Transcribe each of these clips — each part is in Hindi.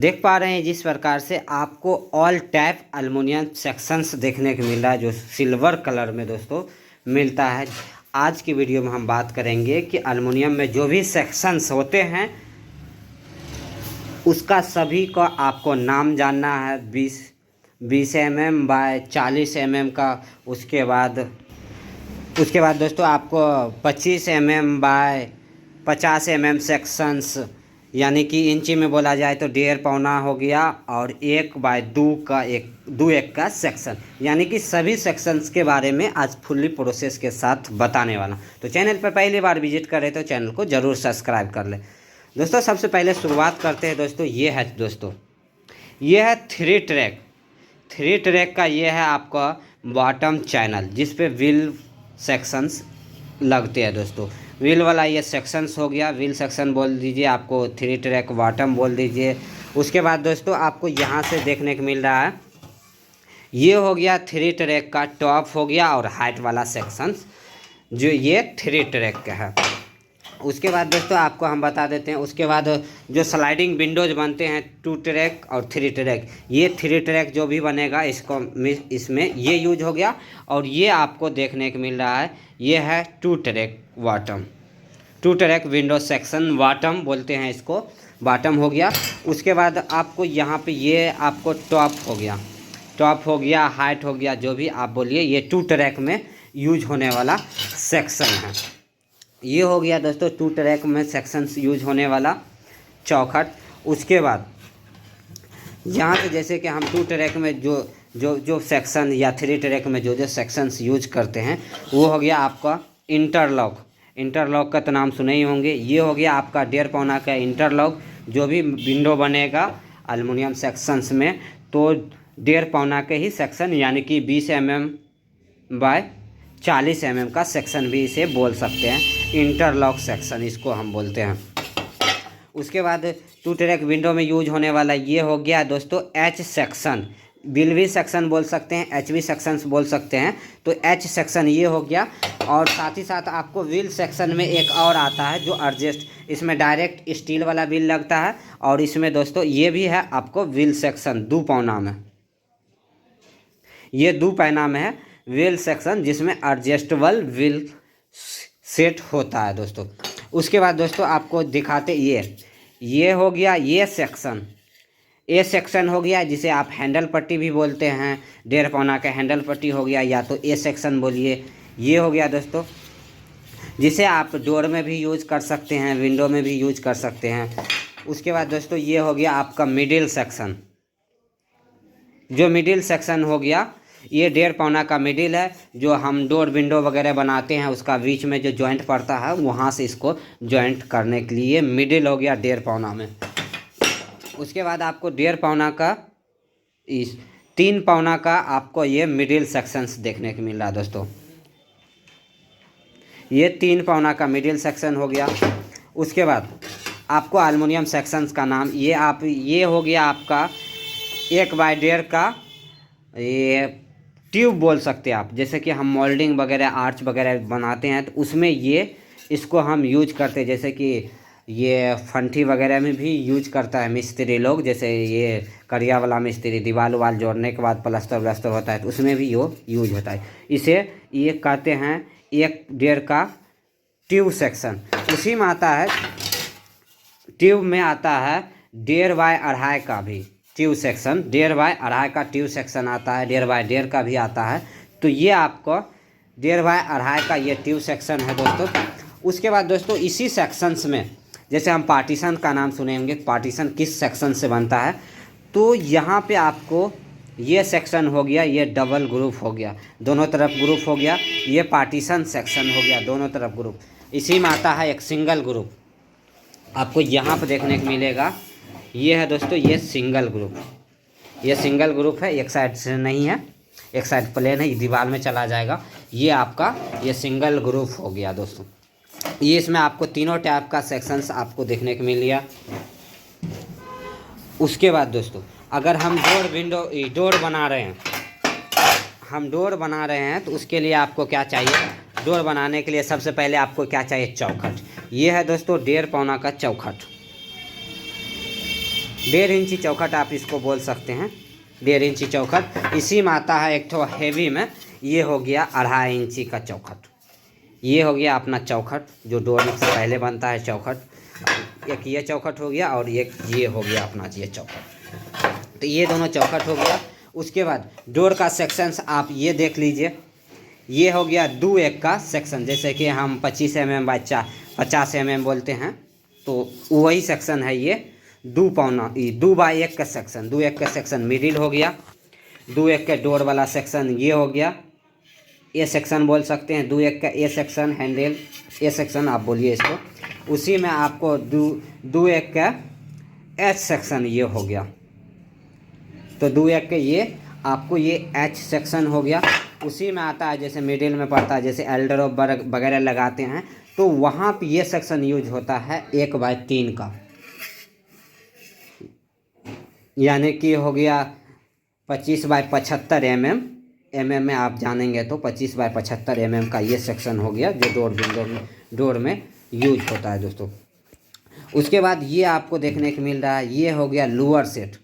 देख पा रहे हैं जिस प्रकार से आपको ऑल टाइप एल्युमिनियम सेक्शंस देखने को मिल रहा है जो सिल्वर कलर में दोस्तों मिलता है। आज की वीडियो में हम बात करेंगे कि एल्युमिनियम में जो भी सेक्शंस होते हैं उसका सभी का आपको नाम जानना है। 20 mm बाय 40 mm का। उसके बाद दोस्तों आपको 25 mm बाय 50 mm सेक्शंस, यानी कि इंची में बोला जाए तो 1.5 पौना हो गया, और 1/2 का 1 का सेक्शन, यानी कि सभी सेक्शंस के बारे में आज फुल्ली प्रोसेस के साथ बताने वाला। तो चैनल पर पहली बार विजिट कर रहे तो चैनल को ज़रूर सब्सक्राइब कर ले दोस्तों। सबसे पहले शुरुआत करते हैं दोस्तों। ये है 3 ट्रैक का ये है आपका बॉटम चैनल, जिस पे व्हील सेक्शंस लगते हैं दोस्तों। व्हील वाला ये सेक्शंस हो गया, व्हील सेक्शन बोल दीजिए, आपको 3 ट्रैक बॉटम बोल दीजिए। उसके बाद दोस्तों आपको यहाँ से देखने को मिल रहा है, ये हो गया 3 ट्रैक का टॉप हो गया और हाइट वाला सेक्शंस जो ये 3 ट्रैक का है। उसके बाद दोस्तों आपको हम बता देते हैं, उसके बाद जो स्लाइडिंग विंडोज बनते हैं 2 ट्रैक और 3 ट्रैक, ये 3 ट्रैक जो भी बनेगा इसमें ये यूज हो गया। और ये आपको देखने को मिल रहा है, ये है 2 track bottom, 2 track window section bottom बोलते हैं इसको, बॉटम हो गया। उसके बाद आपको यहाँ पे ये आपको टॉप हो गया, हाइट हो गया, जो भी आप बोलिए, ये 2 ट्रैक में यूज होने वाला सेक्शन है। ये हो गया दोस्तों 2 ट्रैक में सेक्शंस यूज होने वाला चौखट। उसके बाद यहाँ से जैसे कि हम 2 ट्रैक में जो सेक्शन या 3 ट्रैक में जो सेक्शंस यूज करते हैं, वो हो गया आपका इंटरलॉक का तो नाम सुने ही होंगे। ये हो गया आपका 1.5 पौना का इंटरलॉक। जो भी विंडो बनेगा एल्युमिनियम सेक्शंस में तो 1.5 पौना के ही सेक्शन, यानी कि 20 mm बाय 40 mm का सेक्शन भी इसे बोल सकते हैं, इंटरलॉक सेक्शन इसको हम बोलते हैं। उसके बाद 2 ट्रैक विंडो में यूज होने वाला ये हो गया दोस्तों एच सेक्शन, बिलवी सेक्शन बोल सकते हैं, एचवी सेक्शंस बोल सकते हैं। तो एच सेक्शन ये हो गया। और साथ ही साथ आपको व्हील सेक्शन में एक और आता है जो एडजस्ट, इसमें डायरेक्ट स्टील वाला व्हील लगता है। और इसमें दोस्तों ये भी है आपको व्हील सेक्शन 2 पौना में, ये 2 पैना में है व्हील सेक्शन, जिसमें एडजस्टेबल व्हील सेट होता है दोस्तों। उसके बाद दोस्तों आपको दिखाते, ये हो गया ये सेक्शन हो गया, जिसे आप हैंडल पट्टी भी बोलते हैं। 1.5 पौना का हैंडल पट्टी हो गया, या तो ए सेक्शन बोलिए। ये हो गया दोस्तों, जिसे आप डोर में भी यूज कर सकते हैं, विंडो में भी यूज कर सकते हैं। उसके बाद दोस्तों ये हो गया आपका मिडिल सेक्शन, जो मिडिल सेक्शन हो गया, ये 1.5 पौना का मिडिल है। जो हम डोर विंडो वगैरह बनाते हैं उसका बीच में जो जॉइंट पड़ता है, वहाँ से इसको जॉइंट करने के लिए मिडिल हो गया 1.5 पौना में। उसके बाद आपको 1.5 पौना का 3 पौना का आपको ये मिडिल सेक्शंस देखने को मिल रहा है दोस्तों। ये 3 पौना का मिडिल सेक्शन हो गया। उसके बाद आपको एल्युमिनियम सेक्शंस का नाम, ये हो गया आपका 1/1.5 का ये ट्यूब बोल सकते हैं आप। जैसे कि हम मोल्डिंग वगैरह, आर्च वगैरह बनाते हैं तो उसमें इसको हम यूज करते हैं। जैसे कि ये फंटी वगैरह में भी यूज करता है मिस्त्री लोग, जैसे ये करिया वाला मिस्त्री, दीवार वाल जोड़ने के बाद प्लास्टर व्लास्टर होता है तो उसमें भी वो यूज होता है। इसे ये कहते हैं 1/1.5 का ट्यूब सेक्शन। उसी में आता है, ट्यूब में आता है 1.5 बाय 2.5 का भी ट्यूब सेक्शन, 1.5 बाय 2.5 का ट्यूब सेक्शन आता है, 1.5 बाय 1.5 का भी आता है। तो ये आपको 1.5 बाय 2.5 का ये ट्यूब सेक्शन है दोस्तों। उसके बाद दोस्तों इसी सेक्शंस में जैसे हम पार्टीशन का नाम सुने होंगे, पार्टीशन किस सेक्शन से बनता है, तो यहाँ पे आपको ये सेक्शन हो गया, ये डबल ग्रुप हो गया, दोनों तरफ ग्रुप हो गया, ये पार्टीशन सेक्शन हो गया, दोनों तरफ ग्रुप। इसी में आता है एक सिंगल ग्रुप, आपको यहाँ पर देखने को मिलेगा। ये है दोस्तों ये सिंगल ग्रुप है, एक साइड से नहीं है, एक साइड प्लेन है, ये दीवार में चला जाएगा। ये आपका ये सिंगल ग्रुप हो गया दोस्तों। ये इसमें आपको तीनों टाइप का सेक्शंस आपको देखने को मिल गया। उसके बाद दोस्तों अगर हम डोर बना रहे हैं तो उसके लिए आपको क्या चाहिए, डोर बनाने के लिए सबसे पहले आपको क्या चाहिए, चौखट। ये है दोस्तों 1.5 पौना का चौखट। 1.5 इंची चौखट आप इसको बोल सकते हैं। 1.5 इंची चौखट। इसी में आता है एक ठो हेवी में, ये हो गया 2.5 इंची का चौखट। ये हो गया अपना चौखट जो डोर से पहले बनता है चौखट। एक ये चौखट हो गया और एक ये हो गया अपना ये चौखट। तो ये दोनों चौखट हो गया। उसके बाद डोर का सेक्शंस आप ये देख लीजिए। ये हो गया 2 1 का सेक्शन, जैसे कि हम 25 mm बाय 50 mm बोलते हैं, तो वही सेक्शन है ये। 2 बाय 1 का सेक्शन, 2 1 का सेक्शन मिडिल हो गया। 2 1 के डोर वाला सेक्शन ये हो गया, ए सेक्शन बोल सकते हैं। 2 1 का A section, handle A section आप बोलिए इसको। उसी में आपको 2 1 का एच सेक्शन ये हो गया। तो 2 1 के ये आपको ये एच सेक्शन हो गया। उसी में आता है जैसे मिडिल में पड़ता है, जैसे एल्डर वगैरह लगाते हैं तो वहाँ पे ये सेक्शन यूज होता है 1/3 का, यानी कि हो गया 25/75 mm में आप जानेंगे तो 25/75 mm का ये सेक्शन हो गया जो डोर में यूज होता है दोस्तों। उसके बाद ये आपको देखने को मिल रहा है, ये हो गया लोअर सेट,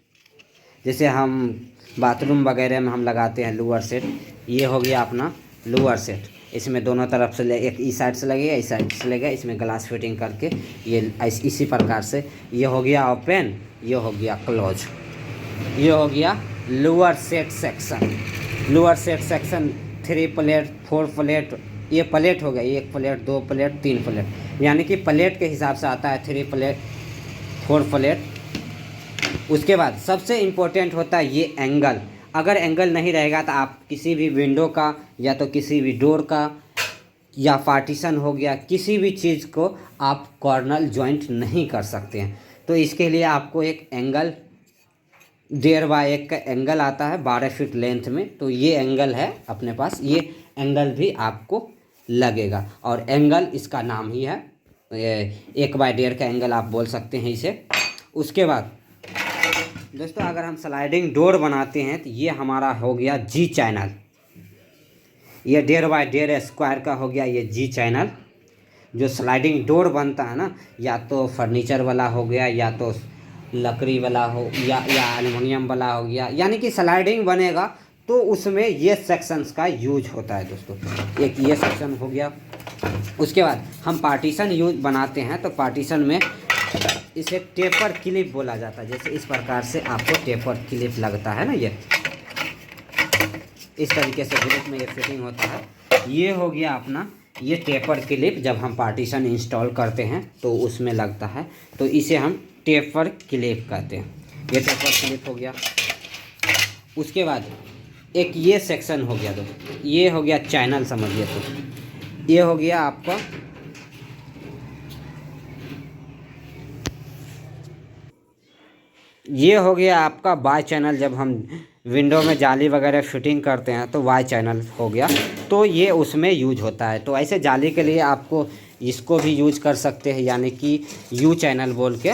जैसे हम बाथरूम वगैरह में हम लगाते हैं लोअर सेट। ये हो गया अपना लोअर सेट। इसमें दोनों तरफ से एक इस साइड से लगेगा, इस साइड से लगेगा, इसमें ग्लास फिटिंग करके ये इसी प्रकार से ये हो गया ओपन, ये हो गया क्लोज। ये हो गया lower set section. Lower set section 3 plate 4 plate, ये प्लेट हो गया, 1 प्लेट 2 प्लेट 3 प्लेट, यानी कि प्लेट के हिसाब से आता है 3 प्लेट 4 प्लेट। उसके बाद सबसे इम्पोर्टेंट होता है ये एंगल। अगर एंगल नहीं रहेगा तो आप किसी भी विंडो का या तो किसी भी डोर का या पार्टीशन हो गया, किसी भी चीज़ को आप कॉर्नर जॉइंट नहीं कर सकते हैं। तो इसके लिए आपको एक एंगल 1.5/1 का एंगल आता है 12 फीट लेंथ में, तो ये एंगल है अपने पास, ये एंगल भी आपको लगेगा और एंगल इसका नाम ही है 1/1.5 का एंगल आप बोल सकते हैं इसे। उसके बाद दोस्तों अगर हम स्लाइडिंग डोर बनाते हैं तो ये हमारा हो गया जी चैनल। ये 1.5/1.5 स्क्वायर का हो गया ये जी चैनल। जो स्लाइडिंग डोर बनता है ना, या तो फर्नीचर वाला हो गया, या तो लकड़ी वाला हो, या एल्युमिनियम वाला हो गया, यानी कि स्लाइडिंग बनेगा तो उसमें ये सेक्शंस का यूज होता है दोस्तों। एक ये सेक्शन हो गया। उसके बाद हम पार्टीशन यूज बनाते हैं तो पार्टीशन में इसे टेपर क्लिप बोला जाता है। जैसे इस प्रकार से आपको टेपर क्लिप लगता है ना, ये इस तरीके से ग्रुप में ये फिटिंग होता है। ये हो गया अपना ये टेपर क्लिप, जब हम पार्टीशन इंस्टॉल करते हैं तो उसमें लगता है, तो इसे हम टेपर क्लिप कहते हैं। ये टेपर क्लिप हो गया। उसके बाद एक ये सेक्शन हो गया दोस्तों, ये हो गया चैनल समझिए। तो ये हो गया आपका ये हो गया आपका वाई चैनल। जब हम विंडो में जाली वगैरह फिटिंग करते हैं तो वाई चैनल हो गया, तो ये उसमें यूज होता है। तो ऐसे जाली के लिए आपको इसको भी यूज कर सकते हैं, यानी कि यू चैनल बोल के,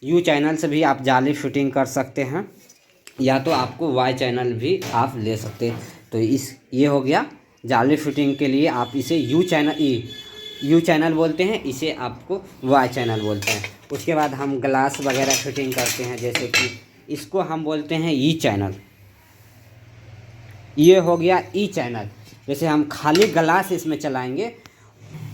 यू चैनल से भी आप जाली फिटिंग कर सकते हैं, या तो आपको वाई चैनल भी आप ले सकते हैं। तो ये हो गया जाली फिटिंग के लिए आप इसे यू चैनल बोलते हैं, इसे आपको वाई चैनल बोलते हैं। उसके बाद हम ग्लास वगैरह फिटिंग करते हैं, जैसे कि इसको हम बोलते हैं ई चैनल। ये हो गया ई चैनल। जैसे हम खाली ग्लास इसमें चलाएंगे,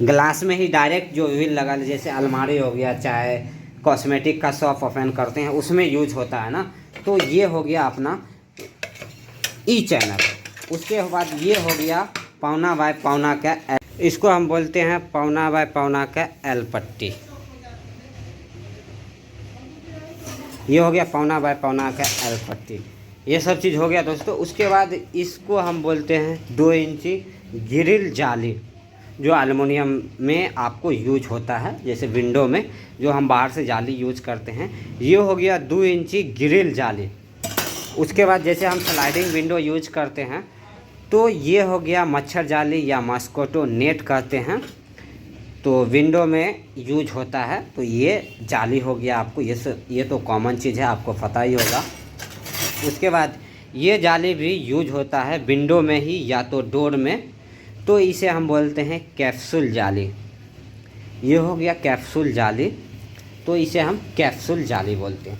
ग्लास में ही डायरेक्ट जो व्हील लगा, जैसे अलमारी हो गया, चाहे कॉस्मेटिक का शॉप ओपन करते हैं उसमें यूज होता है ना, तो ये हो गया अपना ई चैनल। उसके बाद ये हो गया 1.25/1 का, इसको हम बोलते हैं 1.25/1 का एल पट्टी। ये हो गया 1.25/1 का एल पट्टी। ये सब चीज़ हो गया दोस्तों। उसके बाद इसको हम बोलते हैं 2 इंची ग्रिल जाली, जो एल्युमिनियम में आपको यूज होता है, जैसे विंडो में जो हम बाहर से जाली यूज करते हैं। ये हो गया 2 इंची ग्रिल जाली। उसके बाद जैसे हम स्लाइडिंग विंडो यूज करते हैं तो ये हो गया मच्छर जाली या मस्कीटो नेट कहते हैं, तो विंडो में यूज होता है। तो ये जाली हो गया आपको, ये तो कॉमन चीज़ है, आपको पता ही होगा। उसके बाद ये जाली भी यूज होता है विंडो में ही या तो डोर में, तो इसे हम बोलते हैं कैप्सूल जाली। ये हो गया कैप्सूल जाली, तो इसे हम कैप्सूल जाली बोलते हैं।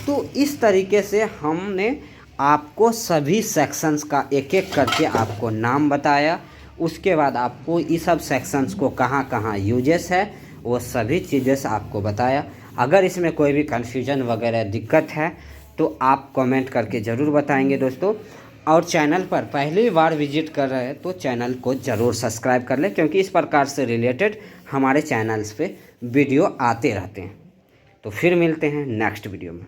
तो इस तरीके से हमने आपको सभी सेक्शंस का एक एक करके आपको नाम बताया। उसके बाद आपको इस सब सेक्शंस को कहाँ कहाँ यूजेस है वो सभी चीज़ें से आपको बताया। अगर इसमें कोई भी कन्फ्यूजन वगैरह दिक्कत है तो आप कमेंट करके ज़रूर बताएंगे दोस्तों। और चैनल पर पहली बार विजिट कर रहे हैं तो चैनल को ज़रूर सब्सक्राइब कर लें, क्योंकि इस प्रकार से रिलेटेड हमारे चैनल्स पे वीडियो आते रहते हैं। तो फिर मिलते हैं नेक्स्ट वीडियो में।